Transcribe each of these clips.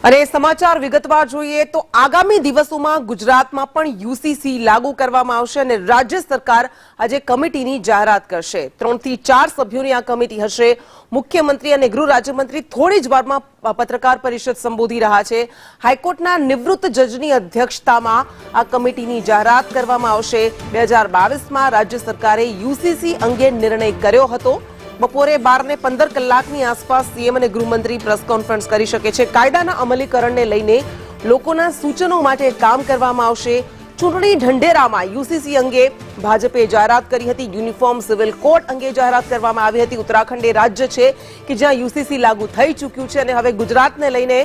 અને સમાચાર વિગતવાર જોઈએ તો આગામી દિવસોમાં ગુજરાતમાં પણ યુસીસી લાગુ કરવામાં આવશે અને રાજ્ય સરકાર આજે કમિટીની જાહેરાત કરશે। 3 થી 4 સભ્યોની આ કમિટી હશે। મુખ્યમંત્રી અને ગૃહ રાજ્યમંત્રી થોડી જ વારમાં પત્રકાર પરિષદ સંબોધી રહ્યા છે। હાઈકોર્ટના નિવૃત્ત જજની અધ્યક્ષતામાં આ કમિટીની જાહેરાત કરવામાં આવશે। 2022માં રાજ્ય સરકારે યુસીસી અંગે નિર્ણય કર્યો હતો। બપોરે 12:15 કલાકની આસપાસ સીએમ અને ગૃહમંત્રી પ્રેસ કોન્ફરન્સ કરી શકે છે। કાયદાના અમલીકરણને લઈને લોકોના સૂચનો માટે કામ કરવામાં આવશે। ચૂંટણી ઢંઢેરામાં યુસીસી અંગે ભાજપે જાહેરાત કરી હતી। યુનિફોર્મ સિવિલ કોડ અંગે જાહેરાત કરવામાં આવી હતી। ઉત્તરાખંડ એ રાજ્ય છે કે જ્યાં યુસીસી લાગુ થઈ ચૂક્યું છે અને હવે ગુજરાતને લઈને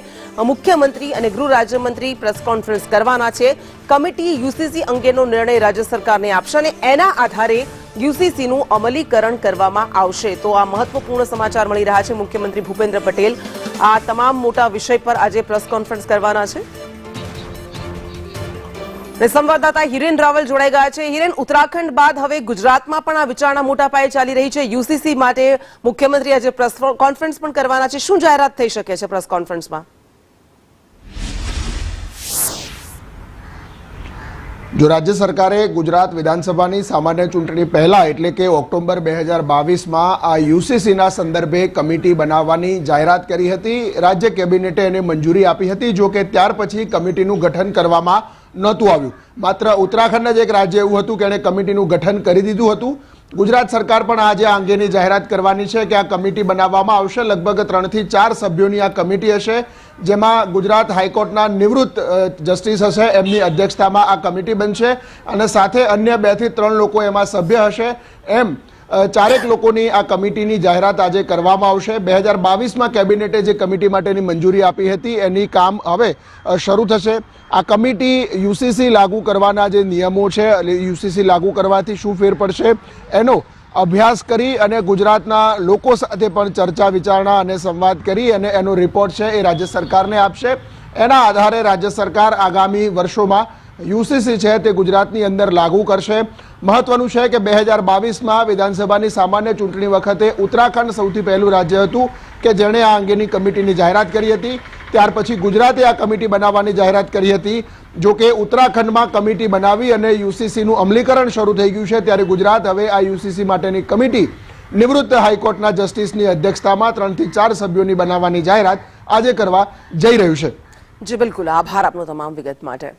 મુખ્યમંત્રી અને ગૃહ રાજ્યમંત્રી પ્રેસ કોન્ફરન્સ કરવાના છે। કમિટી યુસીસી અંગેનો નિર્ણય રાજ્ય સરકારને આપશે અને એના આધારે યુસીસીનું અમલીકરણ કરવામાં આવશે। તો આ મહત્વપૂર્ણ સમાચાર મળી રહ્યા છે। મુખ્યમંત્રી ભૂપેન્દ્ર પટેલ આ તમામ મોટા વિષય પર આજે પ્રેસ કોન્ફરન્સ કરવાના છે। સંવાદદાતા હિરેન રાવલ જોડાઈ ગયા છે। હિરેન, ઉત્તરાખંડ બાદ હવે ગુજરાતમાં પણ આ વિચારણા મોટા પાયે ચાલી રહી છે। યુસીસી માટે મુખ્યમંત્રી આજે પ્રેસ કોન્ફરન્સ પણ કરવાના છે। શું જાહેરાત થઈ શકે છે પ્રેસ કોન્ફરન્સમાં? જો રાજ્ય સરકારે ગુજરાત વિધાનસભાની સામાન્ય ચૂંટણી પહેલા એટલે કે ઓક્ટોબર 2022માં આ યુસીસીના સંદર્ભે કમિટી બનાવવાની જાહેરાત કરી હતી। રાજ્ય કેબિનેટે એને મંજૂરી આપી હતી। જો કે ત્યાર પછી કમિટીનું ગઠન કરવામાં નહોતું આવ્યું। માત્ર ઉત્તરાખંડ જ એક રાજ્ય એવું હતું કે એણે કમિટીનું ગઠન કરી દીધું હતું। ગુજરાત સરકાર પણ આજે આ અંગેની જાહેરાત કરવાની છે કે આ કમિટી બનાવવામાં આવશે। લગભગ 3 થી 4 સભ્યોની આ કમિટી હશે, જેમાં ગુજરાત હાઈકોર્ટના નિવૃત્ત જસ્ટિસ હશે, એમની અધ્યક્ષતામાં આ કમિટી બનશે અને સાથે અન્ય 2 થી 3 લોકો એમાં સભ્ય હશે। એમ 4 લોકોની આ કમિટીની જાહેરાત આજે કરવામાં આવશે। 2022માં કેબિનેટે જે કમિટી માટેની મંજૂરી આપી હતી એની કામ હવે શરૂ થશે। આ કમિટી યુસીસી લાગુ કરવાના જે નિયમો છે, યુસીસી લાગુ કરવાથી શું ફેર પડશે એનો અભ્યાસ કરી અને ગુજરાતના લોકો સાથે પણ ચર્ચા વિચારણા અને સંવાદ કરી અને એનો રિપોર્ટ છે એ રાજ્ય સરકારને આપશે। એના આધારે રાજ્ય સરકાર આગામી વર્ષોમાં યુસીસી છે તે ગુજરાતની અંદર લાગુ કરશે। મહત્વનું છે કે 2022માં વિધાનસભાની સામાન્ય ચૂંટણી વખતે ઉત્તરાખંડ સૌથી પહેલું રાજ્ય હતું કે જેણે આ અંગેની કમિટીની જાહેરાત કરી હતી। ત્યાર પછી ગુજરાતે આ કમિટી બનાવવાની જાહેરાત કરી હતી। જો કે ઉત્તરાખંડમાં કમિટી બનાવી અને યુસીસીનું અમલીકરણ શરૂ થઈ ગયું છે, ત્યારે ગુજરાત હવે આ યુસીસી માટેની કમિટી નિવૃત્ત હાઈકોર્ટના જસ્ટિસની અધ્યક્ષતામાં 3 થી 4 સભ્યોની બનાવવાની જાહેરાત આજે કરવા જઈ રહ્યું છે। જી બિલકુલ, આભાર આપનો તમામ વિગત માટે।